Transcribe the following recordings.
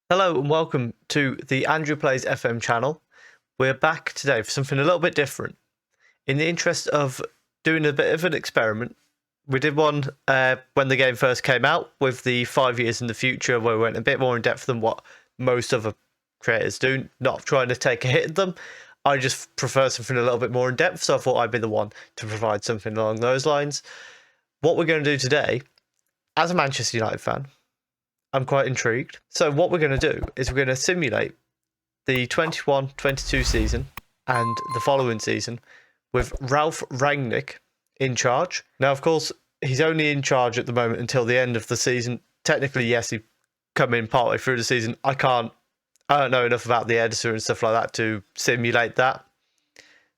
Hello and welcome to the Andrew Plays FM channel. We're back today for something a little bit different. In the interest of doing a bit of an experiment, we did one when the game first came out with the 5 years in the future, where we went a bit more in depth than what most other creators do, not trying to take a hit at them. I just prefer something a little bit more in depth, so I thought I'd be the one to provide something along those lines. What we're going to do today, as a Manchester United fan, I'm quite intrigued. So what we're going to do is we're going to simulate the 21-22 season and the following season with RALF RANGNICK in charge. Now, of course, he's only in charge at the moment until the end of the season. Technically, yes, he come in partway through the season. I don't know enough about the editor and stuff like that to simulate that.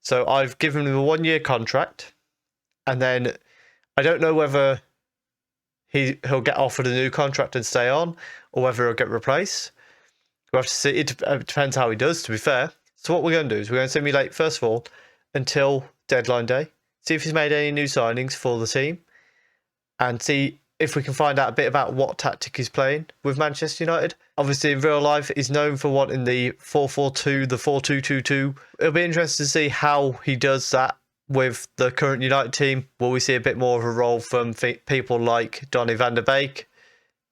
So I've given him a 1-year contract, and then I don't know whether he'll get offered a new contract and stay on, or whether he'll get replaced. We'll have to see. It depends how he does, to be fair. So what we're going to do is we're going to simulate, first of all, until deadline day, see if he's made any new signings for the team, and see if we can find out a bit about what tactic he's playing with Manchester United. Obviously, in real life, he's known for wanting the 4-4-2, the 4-2-2-2. It'll be interesting to see how he does that with the current United team. Will we see a bit more of a role from people like Donny van der Beek?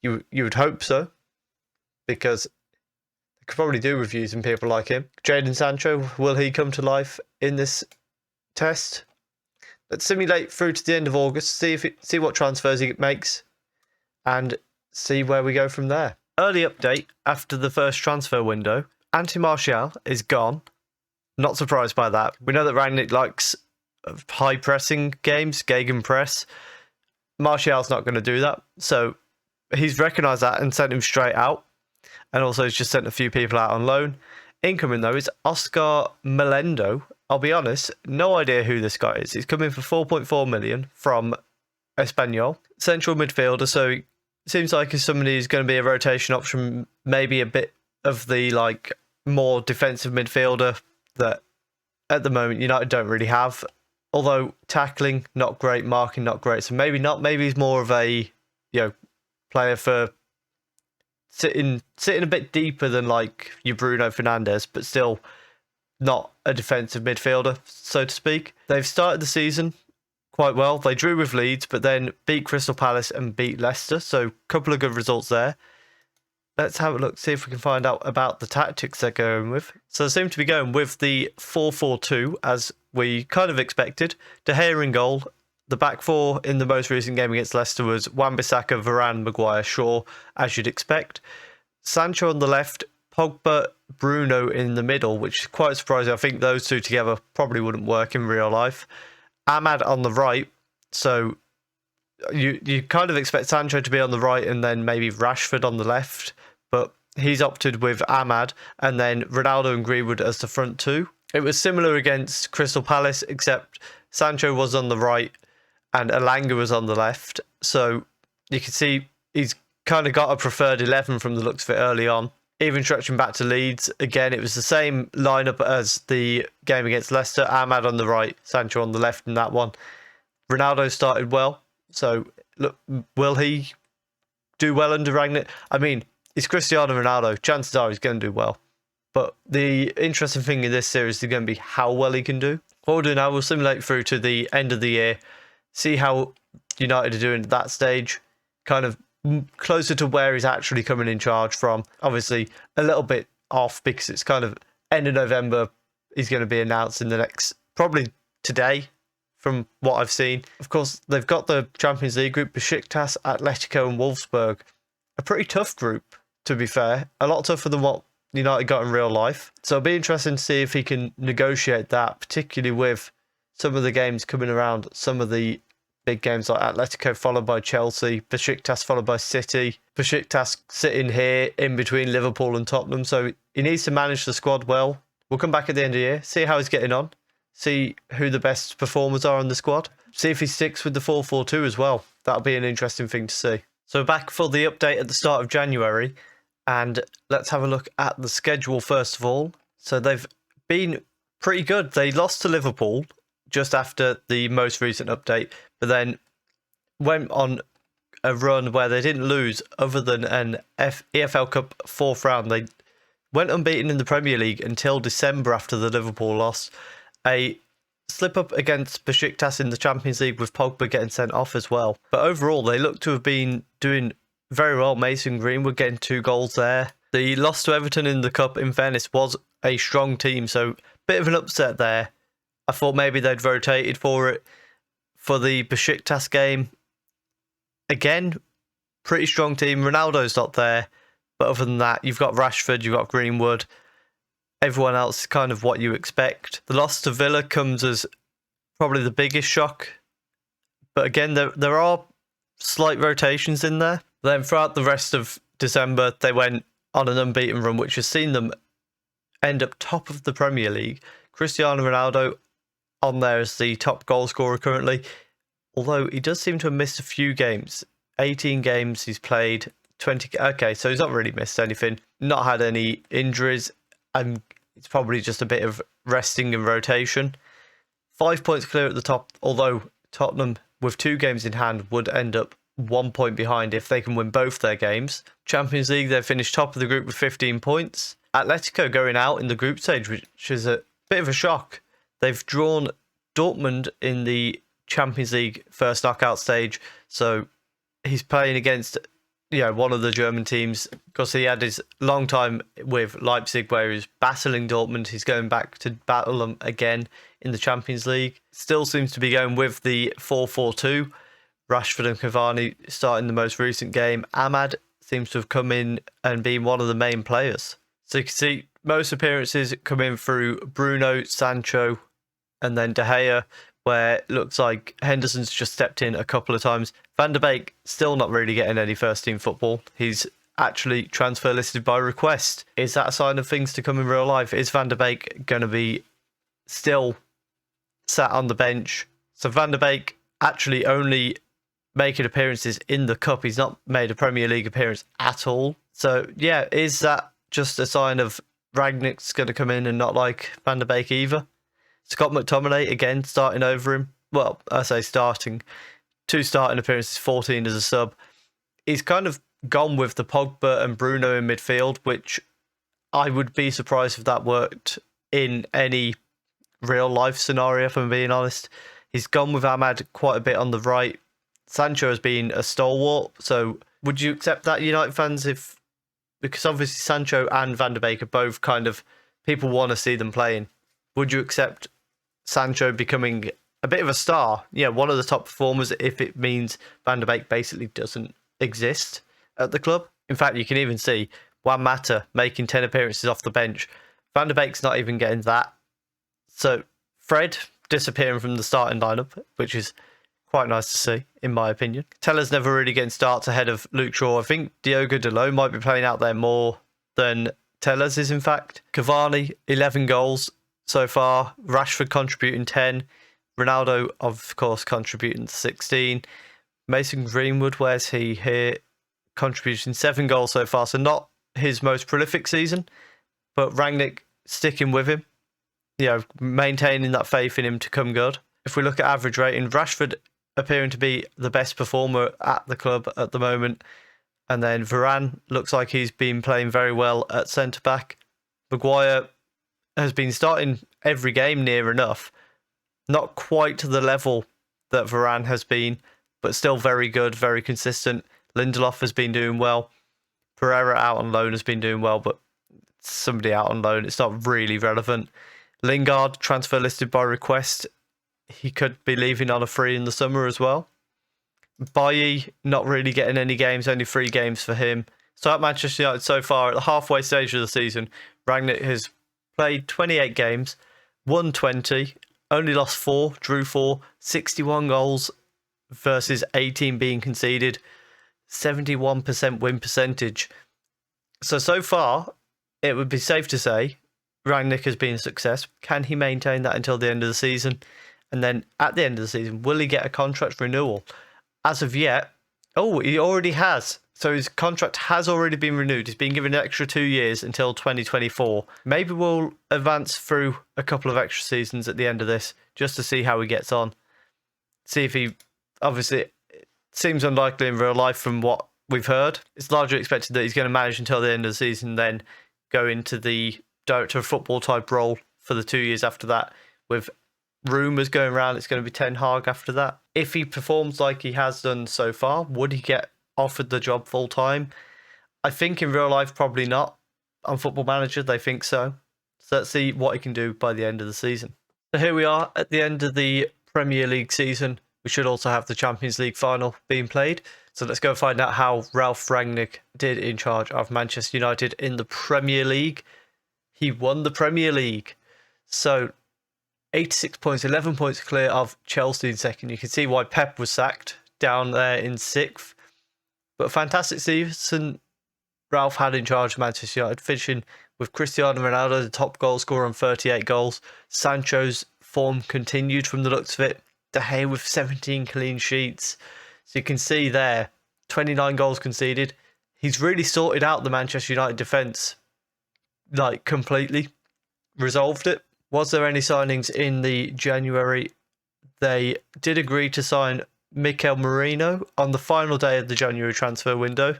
You would hope so, because they could probably do with using people like him. Jadon Sancho, will he come to life in this test? Let's simulate through to the end of August, see what transfers he makes, and see where we go from there. Early update after the first transfer window. Martial is gone. Not surprised by that. We know that Rangnick likes high pressing games, gegenpress. Martial's not going to do that, so he's recognised that and sent him straight out, and also he's just sent a few people out on loan. Incoming though is Oscar Melendo. I'll be honest, no idea who this guy is. He's coming for 4.4 million from Espanyol, central midfielder, so he seems like he's somebody who's going to be a rotation option, maybe a bit of the more defensive midfielder that at the moment United don't really have. Although tackling not great, marking not great, so maybe not. Maybe he's more of a player for sitting a bit deeper than like your Bruno Fernandes, but still not a defensive midfielder, so to speak. They've started the season quite well. They drew with Leeds, but then beat Crystal Palace and beat Leicester, so a couple of good results there. Let's have a look, see if we can find out about the tactics they're going with. So they seem to be going with the 4-4-2, as we kind of expected. De Gea in goal. The back four in the most recent game against Leicester was Wan-Bissaka, Varane, Maguire, Shaw, as you'd expect. Sancho on the left, Pogba, Bruno in the middle, which is quite surprising. I think those two together probably wouldn't work in real life. Ahmad on the right, so you kind of expect Sancho to be on the right and then maybe Rashford on the left, but he's opted with Ahmad, and then Ronaldo and Greenwood as the front two. It was similar against Crystal Palace, except Sancho was on the right and Elanga was on the left. So you can see he's kind of got a preferred 11 from the looks of it early on. Even stretching back to Leeds, again, it was the same lineup as the game against Leicester. Ahmad on the right, Sancho on the left in that one. Ronaldo started well. So, look, will he do well under Rangnick? I mean, it's Cristiano Ronaldo. Chances are he's going to do well. But the interesting thing in this series is going to be how well he can do. What we'll do now, we'll simulate through to the end of the year, see how United are doing at that stage, kind of closer to where he's actually coming in charge from. Obviously, a little bit off because it's kind of end of November. He's going to be announced in the next, probably today, from what I've seen. Of course, they've got the Champions League group, Besiktas, Atletico and Wolfsburg. A pretty tough group, to be fair. A lot tougher than what United got in real life. So it'll be interesting to see if he can negotiate that, particularly with some of the games coming around, some of the big games like Atletico followed by Chelsea, Besiktas followed by City, Besiktas sitting here in between Liverpool and Tottenham. So he needs to manage the squad well. We'll come back at the end of the year, see how he's getting on, see who the best performers are in the squad, see if he sticks with the 4-4-2 as well. That'll be an interesting thing to see. So back for the update at the start of January, and let's have a look at the schedule first of all. So they've been pretty good. They lost to Liverpool just after the most recent update, but then went on a run where they didn't lose other than an EFL Cup 4th round. They went unbeaten in the Premier League until December after the Liverpool loss. A slip up against Besiktas in the Champions League with Pogba getting sent off as well. But overall, they look to have been doing very well. Mason Greenwood getting 2 goals there. The loss to Everton in the Cup, in fairness, was a strong team, so bit of an upset there. I thought maybe they'd rotated for it. For the Besiktas game, again, pretty strong team. Ronaldo's not there, but other than that, you've got Rashford, you've got Greenwood. Everyone else is kind of what you expect. The loss to Villa comes as probably the biggest shock. But again, there are slight rotations in there. Then throughout the rest of December, they went on an unbeaten run, which has seen them end up top of the Premier League. Cristiano Ronaldo on there as the top goal scorer currently, although he does seem to have missed a few games. 18 games he's played, 20... Okay, so he's not really missed anything. Not had any injuries. It's probably just a bit of resting and rotation. 5 points clear at the top, although Tottenham, with 2 games in hand, would end up 1 point behind if they can win both their games. Champions League, they finished top of the group with 15 points. Atletico going out in the group stage, which is a bit of a shock. They've drawn Dortmund in the Champions League first knockout stage, so he's playing against one of the German teams, because he had his long time with Leipzig where he was battling Dortmund. He's going back to battle them again in the Champions League. Still seems to be going with the 4-4-2. Rashford and Cavani starting the most recent game. Ahmad seems to have come in and been one of the main players. So you can see most appearances coming through Bruno, Sancho, and then De Gea, where it looks like Henderson's just stepped in a couple of times. Van der Beek still not really getting any first-team football. He's actually transfer listed by request. Is that a sign of things to come in real life? Is Van der Beek going to be still sat on the bench? So Van der Beek actually only making appearances in the Cup. He's not made a Premier League appearance at all. So, yeah, is that just a sign of Rangnick's going to come in and not like Van der Beek either? Scott McTominay, again, starting over him. Well, I say starting. 2 starting appearances, 14 as a sub. He's kind of gone with the Pogba and Bruno in midfield, which I would be surprised if that worked in any real-life scenario, if I'm being honest. He's gone with Ahmad quite a bit on the right. Sancho has been a stalwart, so would you accept that, United fans, because obviously Sancho and Van der Beek are both kind of people want to see them playing. Would you accept Sancho becoming a bit of a star, one of the top performers, if it means Van der Beek basically doesn't exist at the club? In fact, you can even see Juan Mata making 10 appearances off the bench. Van der Beek's not even getting that. So Fred disappearing from the starting lineup, which is quite nice to see, in my opinion. Teller's never really getting starts ahead of Luke Shaw. I think Diogo Dalot might be playing out there more than Tellers is, in fact. Cavani, 11 goals so far. Rashford contributing 10. Ronaldo, of course, contributing 16. Mason Greenwood, where's he here? Contributing 7 goals so far. So not his most prolific season, but Rangnick sticking with him, maintaining that faith in him to come good. If we look at average rating, Rashford appearing to be the best performer at the club at the moment. And then Varane looks like he's been playing very well at centre-back. Maguire has been starting every game near enough. Not quite to the level that Varane has been, but still very good, very consistent. Lindelof has been doing well. Pereira out on loan has been doing well, but somebody out on loan, it's not really relevant. Lingard, transfer listed by request. He could be leaving on a free in the summer as well. Bailly not really getting any games, only 3 games for him. So at Manchester United so far, at the halfway stage of the season, Rangnick has played 28 games, won 20, only lost 4, drew 4, 61 goals versus 18 being conceded, 71% win percentage. So far, it would be safe to say Rangnick has been a success. Can he maintain that until the end of the season? And then at the end of the season, will he get a contract renewal? As of yet, he already has. So his contract has already been renewed. He's been given an extra 2 years until 2024. Maybe we'll advance through a couple of extra seasons at the end of this, just to see how he gets on. See if he, obviously, seems unlikely in real life from what we've heard. It's largely expected that he's going to manage until the end of the season, then go into the director of football type role for the 2 years after that, with rumours going around it's going to be Ten Hag after that. If he performs like he has done so far, would he get offered the job full time? I think in real life, probably not. On Football Manager, they think so. So let's see what he can do by the end of the season. So here we are at the end of the Premier League season. We should also have the Champions League final being played. So let's go find out how RALF RANGNICK did in charge of Manchester United in the Premier League. He won the Premier League. So 86 points, 11 points clear of Chelsea in second. You can see why Pep was sacked down there in sixth. But a fantastic season Ralph had in charge of Manchester United, finishing with Cristiano Ronaldo, the top goal scorer, on 38 goals. Sancho's form continued from the looks of it. De Gea with 17 clean sheets. So you can see there, 29 goals conceded. He's really sorted out the Manchester United defence, like completely resolved it. Was there any signings in the January? They did agree to sign Mikel Merino on the final day of the January transfer window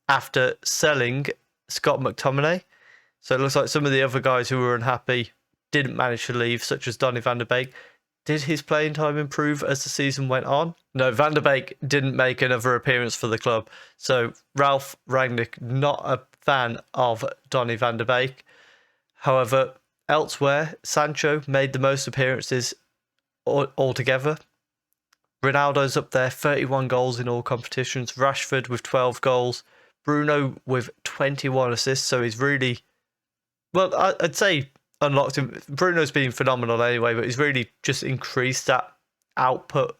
after selling Scott McTominay. So it looks like some of the other guys who were unhappy didn't manage to leave, such as Donny van de Beek. Did his playing time improve as the season went on? No, Van der Beek didn't make another appearance for the club. So RALF RANGNICK, not a fan of Donny van de Beek. However, elsewhere, Sancho made the most appearances altogether. Ronaldo's up there, 31 goals in all competitions. Rashford with 12 goals. Bruno with 21 assists. So he's really, well, I'd say unlocked him. Bruno's been phenomenal anyway, but he's really just increased that output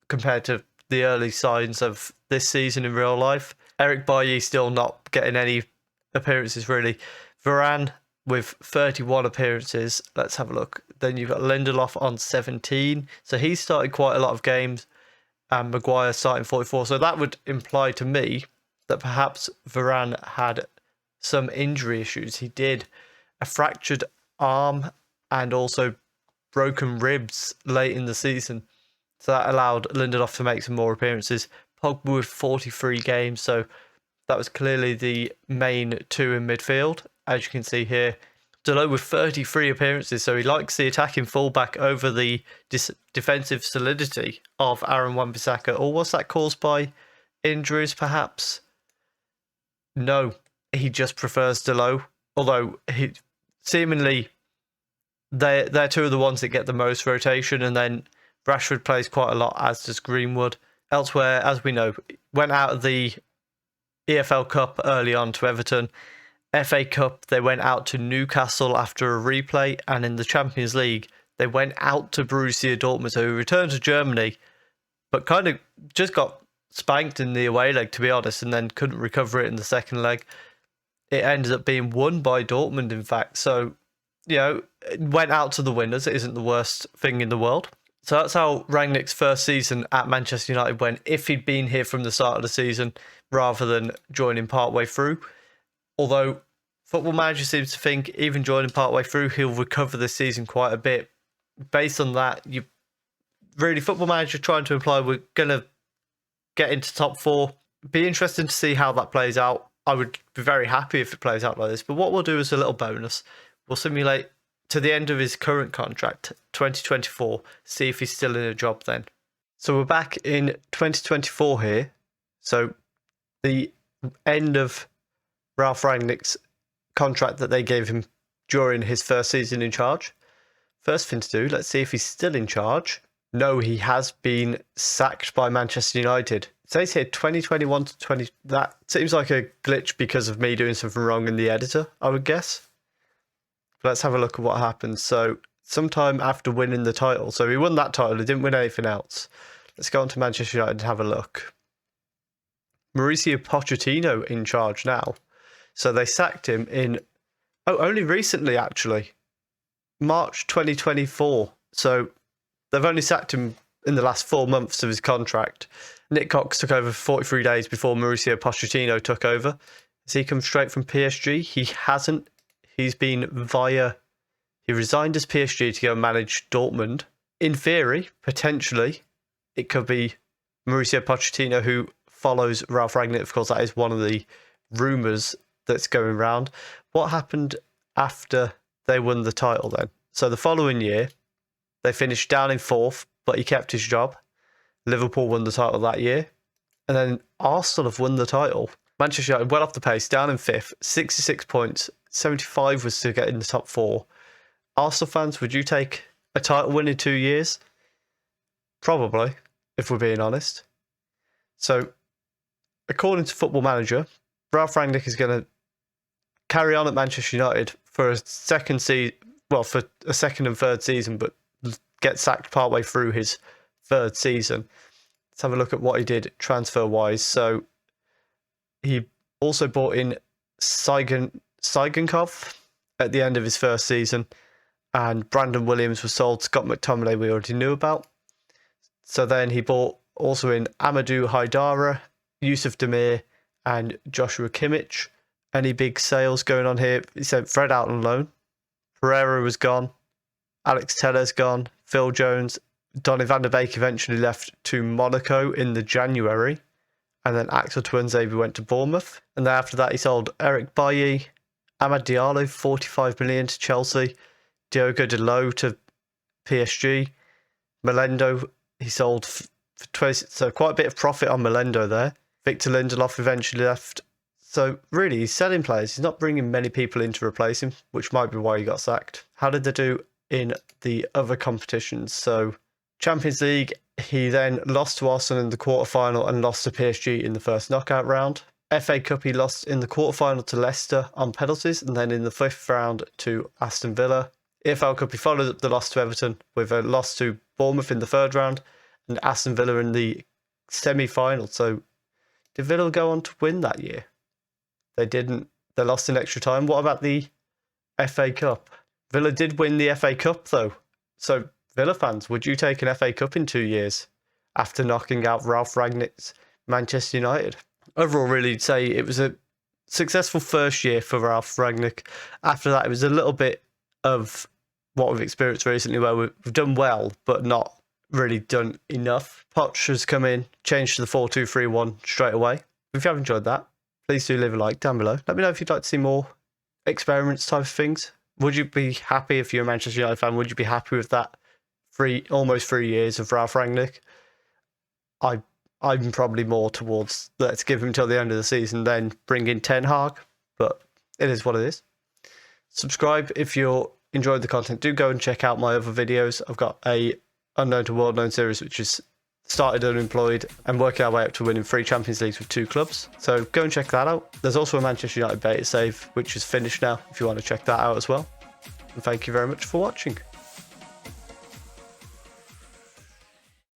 compared to the early signs of this season in real life. Eric Bailly still not getting any appearances really. Varane with 31 appearances. Let's have a look. Then you've got Lindelof on 17. So he started quite a lot of games, and Maguire starting 44. So that would imply to me that perhaps Varane had some injury issues. He did a fractured arm and also broken ribs late in the season. So that allowed Lindelof to make some more appearances. Pogba with 43 games. So that was clearly the main two in midfield. As you can see here, Dalot with 33 appearances. So he likes the attacking fullback over the defensive solidity of Aaron Wan-Bissaka. Or was that caused by injuries perhaps? No, he just prefers Dalot. Although he seemingly they're two of the ones that get the most rotation, and then Rashford plays quite a lot, as does Greenwood. Elsewhere, as we know, went out of the EFL Cup early on to Everton. FA Cup, they went out to Newcastle after a replay, and in the Champions League, they went out to Borussia Dortmund. So he returned to Germany, but kind of just got spanked in the away leg, to be honest, and then couldn't recover it in the second leg. It ended up being won by Dortmund, in fact. So, you know, it went out to the winners. It isn't the worst thing in the world. So that's how Rangnick's first season at Manchester United went, if he'd been here from the start of the season rather than joining partway through. Although Football Manager seems to think even joining partway through, he'll recover this season quite a bit. Based on that, you really, Football Manager trying to imply we're going to get into top four. Be interesting to see how that plays out. I would be very happy if it plays out like this. But what we'll do is a little bonus. We'll simulate to the end of his current contract, 2024, see if he's still in a job then. So we're back in 2024 here. So the end of RALF RANGNICK's contract that they gave him during his first season in charge. First thing to do, let's see if he's still in charge. No, he has been sacked by Manchester United. It says here 2021 to 20. That seems like a glitch because of me doing something wrong in the editor, I would guess. But let's have a look at what happened. So sometime after winning the title. So he won that title. He didn't win anything else. Let's go on to Manchester United and have a look. Mauricio Pochettino in charge now. So they sacked him in, only recently actually. March 2024. So they've only sacked him in the last 4 months of his contract. Nick Cox took over for 43 days before Mauricio Pochettino took over. Has he come straight from PSG? He hasn't. He's been he resigned as PSG to go and manage Dortmund. In theory, potentially, it could be Mauricio Pochettino, who follows Ralf Rangnick. Of course, that is one of the rumours that's going around. What happened after they won the title then? So the following year, they finished down in 4th, but he kept his job. Liverpool won the title that year. And then Arsenal have won the title. Manchester United well off the pace, down in 5th, 66 points. 75 was to get in the top 4. Arsenal fans, would you take a title win in 2 years? Probably, if we're being honest. So, according to Football Manager, Ralf Rangnick is going to carry on at Manchester United for a second and third season, but get sacked partway through his 3rd season. Let's have a look at what he did transfer-wise. So, he also brought in Sigankov at the end of his 1st season, and Brandon Williams was sold. Scott McTominay we already knew about. So then he bought also in Amadou Haidara, Yusuf Demir, and Joshua Kimmich. Any big sales going on here? He sent Fred out on loan. Pereira was gone. Alex Tellez gone. Phil Jones. Donny van der Beek eventually left to Monaco in the January. And then Axel Tuanzebe went to Bournemouth. And then after that, he sold Eric Bailly, Amad Diallo, 45 million to Chelsea, Diogo Dalot to PSG, Melendo, he sold for 20, so quite a bit of profit on Melendo there. Victor Lindelof eventually left. So really, he's selling players. He's not bringing many people in to replace him, which might be why he got sacked. How did they do in the other competitions? So Champions League, he then lost to Arsenal in the quarterfinal and lost to PSG in the first knockout round. FA Cup, he lost in the quarterfinal to Leicester on penalties, and then in the 5th round to Aston Villa. EFL Cup, he followed up the loss to Everton with a loss to Bournemouth in the 3rd round and Aston Villa in the semi-final. So did Villa go on to win that year? They didn't. They lost in extra time. What about the FA Cup? Villa did win the FA Cup though. So Villa fans, would you take an FA Cup in 2 years after knocking out Ralf Rangnick's Manchester United? Overall, really, I'd say it was a successful first year for Ralf Rangnick. After that, it was a little bit of what we've experienced recently where we've done well, but not really done enough. Poch has come in, changed to the 4-2-3-1 straight away. If you have enjoyed that, please do leave a like down below. Let me know if you'd like to see more experiments type of things. Would you be happy if you're a Manchester United fan? Would you be happy with that almost 3 years of Ralf Rangnick? I'm probably more towards let's give him till the end of the season, then bring in Ten Hag, but it is what it is. Subscribe if you're enjoying the content. Do go and check out my other videos. I've got a Unknown to World Known series, which is started unemployed and working our way up to winning 3 Champions Leagues with 2 clubs. So go and check that out. There's also a Manchester United beta save, which is finished now, if you want to check that out as well. And thank you very much for watching.